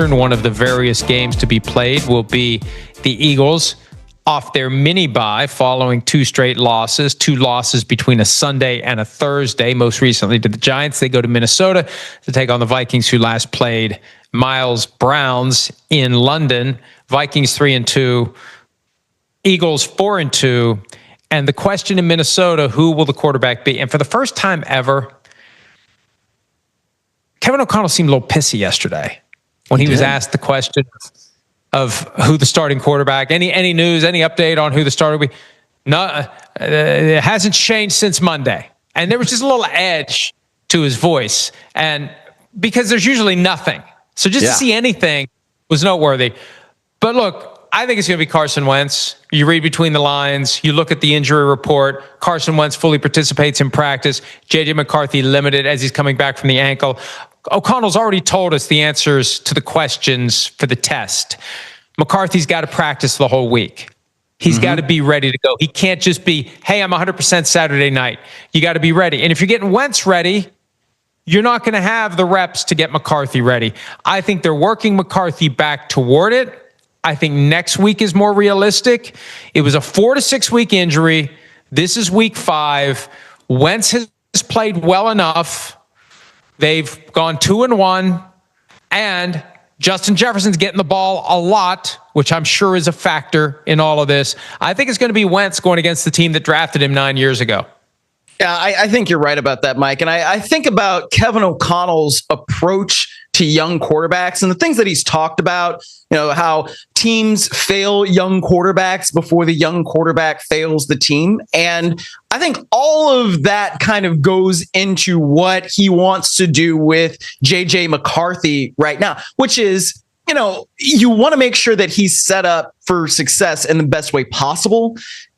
One of the various games to be played will be the Eagles off their mini bye following two losses between a Sunday and a Thursday. Most recently to the Giants. They go to Minnesota to take on the Vikings, who last played Miles Browns in London. Vikings 3-2, Eagles 4-2. And the question in Minnesota, who will the quarterback be? And for the first time ever, Kevin O'Connell seemed a little pissy yesterday when he was asked the question of who the starting quarterback. Any news, any update on who the starter will be? No, it hasn't changed since Monday. And there was just a little edge to his voice. And because there's usually nothing. So just to see anything was noteworthy. But look, I think it's going to be Carson Wentz. You read between the lines. You look at the injury report. Carson Wentz fully participates in practice. J.J. McCarthy limited as he's coming back from the ankle. O'Connell's already told us the answers to the questions for the test. McCarthy's got to practice the whole week. He's got to be ready to go. He can't just be, hey, I'm 100% Saturday night. You got to be ready. And if you're getting Wentz ready, you're not going to have the reps to get McCarthy ready. I think they're working McCarthy back toward it. I think next week is more realistic. It was a 4 to 6 week injury. This is week 5. Wentz has played well enough. They've gone 2-1, and Justin Jefferson's getting the ball a lot, which I'm sure is a factor in all of this. I think it's going to be Wentz going against the team that drafted him 9 years ago. Yeah, I think you're right about that, Mike. And I think about Kevin O'Connell's approach to young quarterbacks and the things that he's talked about, how teams fail young quarterbacks before the young quarterback fails the team. And I think all of that kind of goes into what he wants to do with J.J. McCarthy right now, which is, you want to make sure that he's set up for success in the best way possible.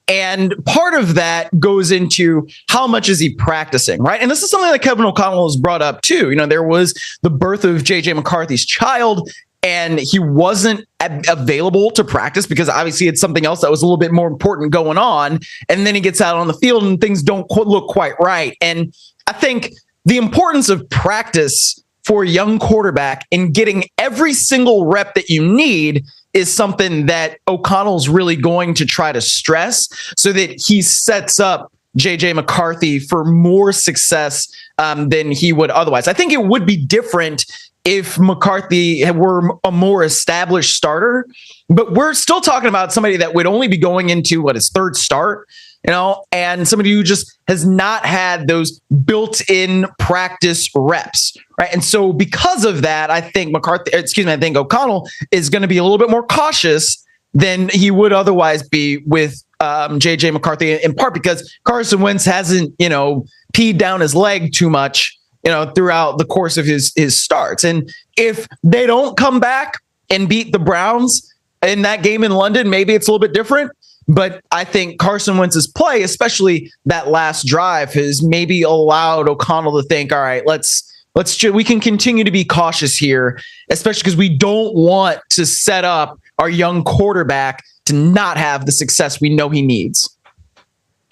And part of that goes into how much is he practicing, right? And this is something that Kevin O'Connell has brought up too. There was the birth of J.J. McCarthy's child, and he wasn't available to practice because obviously it's something else that was a little bit more important going on. And then he gets out on the field and things don't look quite right. And I think the importance of practice for a young quarterback and getting every single rep that you need is something that O'Connell's really going to try to stress so that he sets up J.J. McCarthy for more success than he would otherwise. I think it would be different if McCarthy were a more established starter, but we're still talking about somebody that would only be going into his third start, and somebody who just has not had those built-in practice reps, right? And so because of that, I think O'Connell is going to be a little bit more cautious than he would otherwise be with J.J. McCarthy, in part because Carson Wentz hasn't, peed down his leg too much, throughout the course of his starts. And if they don't come back and beat the Browns in that game in London, maybe it's a little bit different. But I think Carson Wentz's play, especially that last drive, has maybe allowed O'Connell to think, all right, we can continue to be cautious here, especially because we don't want to set up our young quarterback to not have the success we know he needs.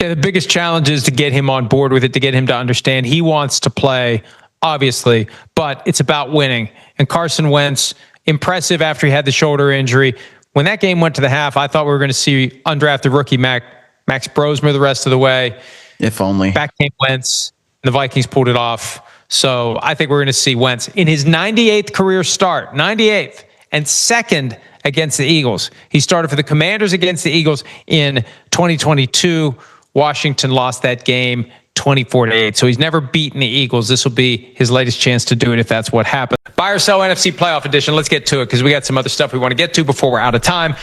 Yeah, the biggest challenge is to get him on board with it, to get him to understand he wants to play, obviously, but it's about winning. And Carson Wentz, impressive after he had the shoulder injury. When that game went to the half, I thought we were going to see undrafted rookie Max Brosmer the rest of the way. If only. Back came Wentz, and the Vikings pulled it off. So I think we're going to see Wentz in his 98th career start, 98th, and second against the Eagles. He started for the Commanders against the Eagles in 2022. Washington lost that game 24-8. So he's never beaten the Eagles. This will be his latest chance to do it if that's what happens. Buy or sell NFC playoff edition. Let's get to it because we got some other stuff we want to get to before we're out of time.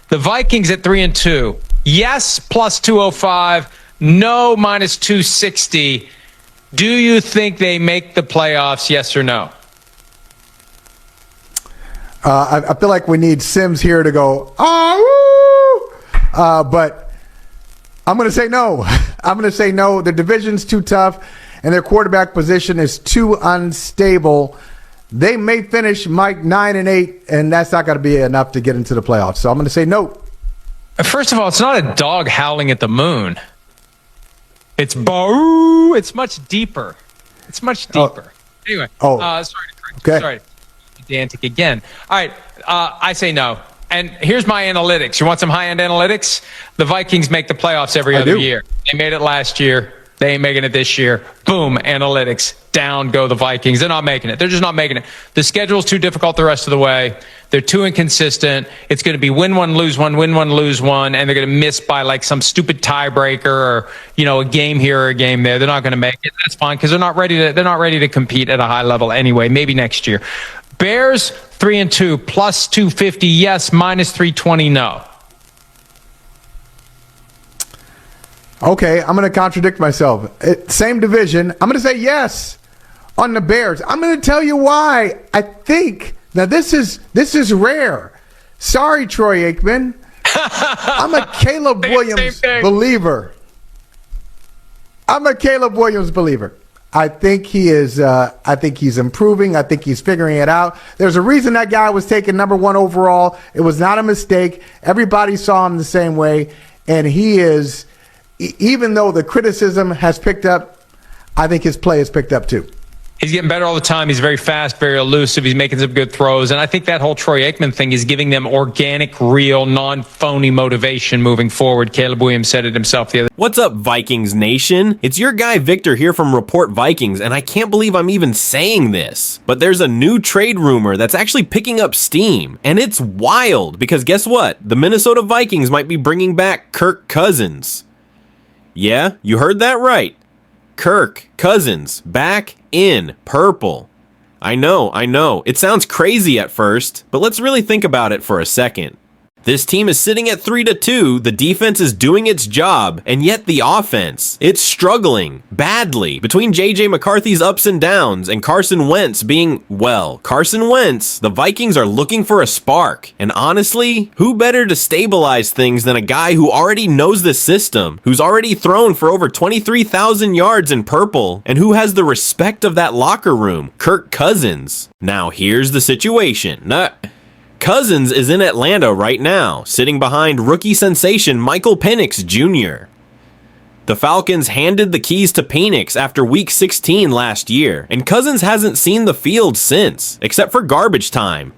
The Vikings at 3-2. Yes, plus 205. No, minus 260. Do you think they make the playoffs? Yes or no? I feel like we need Sims here to go, but I'm going to say no. I'm going to say no. The division's too tough, and their quarterback position is too unstable. They may finish, Mike, 9-8, and that's not going to be enough to get into the playoffs. So I'm going to say no. First of all, it's not a dog howling at the moon. It's boo. It's much deeper. It's much deeper. Anyway, sorry to correct. Okay. Sorry. gigantic again. All right, I say no. And here's my analytics. You want some high-end analytics? The Vikings make the playoffs every other year. They made it last year. They ain't making it this year. Boom, analytics. Down go the Vikings. They're not making it. They're just not making it. The schedule's too difficult the rest of the way. They're too inconsistent. It's going to be win one, lose one, win one, lose one, and they're going to miss by like some stupid tiebreaker or, a game here or a game there. They're not going to make it. That's fine because they're not ready to compete at a high level anyway. Maybe next year. Bears 3-2 plus 250 yes, minus 320 no. Okay, I'm going to contradict myself. Same division. I'm going to say yes on the Bears. I'm going to tell you why. I think now this is rare. Sorry, Troy Aikman. I'm a Caleb Williams believer. I think he is. I think he's improving. I think he's figuring it out. There's a reason that guy was taken number 1 overall. It was not a mistake. Everybody saw him the same way, and he is. Even though the criticism has picked up, I think his play has picked up too. He's getting better all the time. He's very fast, very elusive. He's making some good throws. And I think that whole Troy Aikman thing is giving them organic, real, non-phony motivation moving forward. Caleb Williams said it himself the other day. What's up, Vikings Nation? It's your guy Victor here from Report Vikings, and I can't believe I'm even saying this, but there's a new trade rumor that's actually picking up steam, and it's wild because guess what? The Minnesota Vikings might be bringing back Kirk Cousins. Yeah, you heard that right. Kirk Cousins back in purple. I know. It sounds crazy at first, but let's really think about it for a second. This team is sitting at 3-2, the defense is doing its job, and yet the offense, it's struggling badly. Between J.J. McCarthy's ups and downs and Carson Wentz being, Carson Wentz, the Vikings are looking for a spark. And honestly, who better to stabilize things than a guy who already knows the system, who's already thrown for over 23,000 yards in purple, and who has the respect of that locker room, Kirk Cousins. Now here's the situation. Cousins is in Atlanta right now, sitting behind rookie sensation Michael Penix Jr. The Falcons handed the keys to Penix after Week 16 last year, and Cousins hasn't seen the field since, except for garbage time.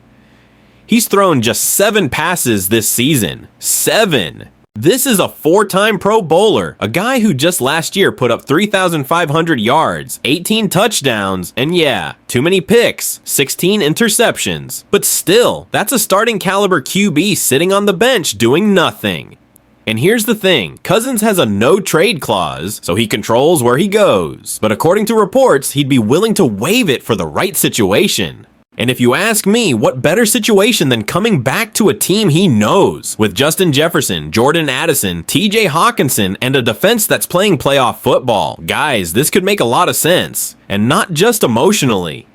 He's thrown just 7 passes this season. 7! This is a 4-time Pro Bowler, a guy who just last year put up 3,500 yards, 18 touchdowns, and yeah, too many picks, 16 interceptions. But still, that's a starting caliber QB sitting on the bench doing nothing. And here's the thing, Cousins has a no-trade clause, so he controls where he goes. But according to reports, he'd be willing to waive it for the right situation. And if you ask me, what better situation than coming back to a team he knows, with Justin Jefferson, Jordan Addison, TJ Hawkinson, and a defense that's playing playoff football. Guys, this could make a lot of sense, and not just emotionally.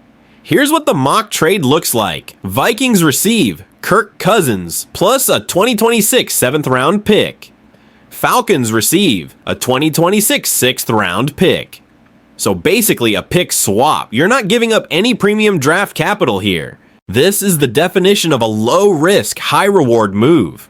Here's what the mock trade looks like. Vikings receive Kirk Cousins plus a 2026 7th round pick. Falcons receive a 2026 6th round pick. So basically a pick swap. You're not giving up any premium draft capital here. This is the definition of a low-risk, high-reward move.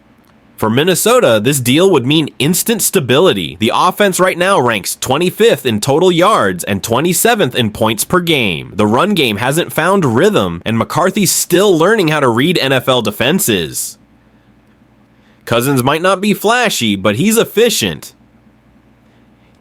For Minnesota, this deal would mean instant stability. The offense right now ranks 25th in total yards and 27th in points per game. The run game hasn't found rhythm, and McCarthy's still learning how to read NFL defenses. Cousins might not be flashy, but he's efficient.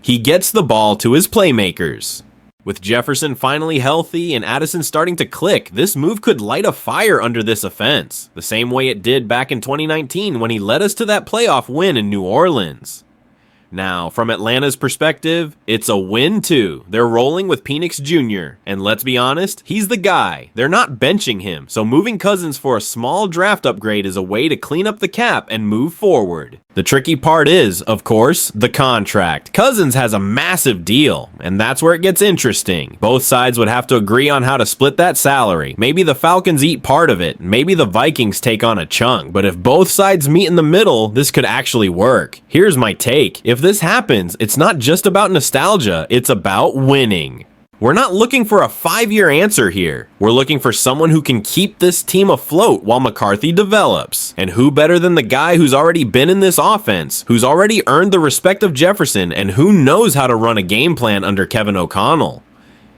He gets the ball to his playmakers. With Jefferson finally healthy and Addison starting to click, this move could light a fire under this offense, the same way it did back in 2019 when he led us to that playoff win in New Orleans. Now, from Atlanta's perspective, it's a win too. They're rolling with Penix Jr., and let's be honest, he's the guy. They're not benching him, so moving Cousins for a small draft upgrade is a way to clean up the cap and move forward. The tricky part is, of course, the contract. Cousins has a massive deal, and that's where it gets interesting. Both sides would have to agree on how to split that salary. Maybe the Falcons eat part of it, maybe the Vikings take on a chunk, but if both sides meet in the middle, this could actually work. Here's my take. If this happens, it's not just about nostalgia, it's about winning. We're not looking for a 5-year answer here. We're looking for someone who can keep this team afloat while McCarthy develops. And who better than the guy who's already been in this offense, who's already earned the respect of Jefferson, and who knows how to run a game plan under Kevin O'Connell.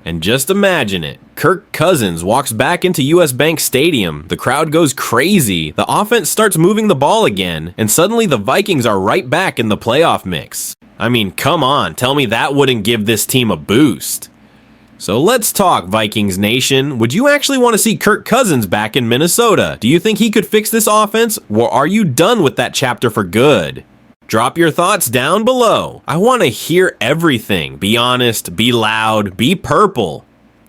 And just imagine it. Kirk Cousins walks back into US Bank Stadium, the crowd goes crazy, the offense starts moving the ball again, and suddenly the Vikings are right back in the playoff mix. I mean, come on, tell me that wouldn't give this team a boost. So let's talk, Vikings Nation. Would you actually want to see Kirk Cousins back in Minnesota? Do you think he could fix this offense, or are you done with that chapter for good? Drop your thoughts down below. I want to hear everything. Be honest, be loud, be purple.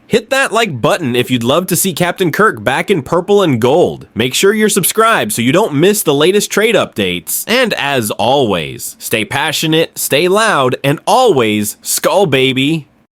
Hit that like button if you'd love to see Captain Kirk back in purple and gold. Make sure you're subscribed so you don't miss the latest trade updates. And as always, stay passionate, stay loud, and always Skull Baby.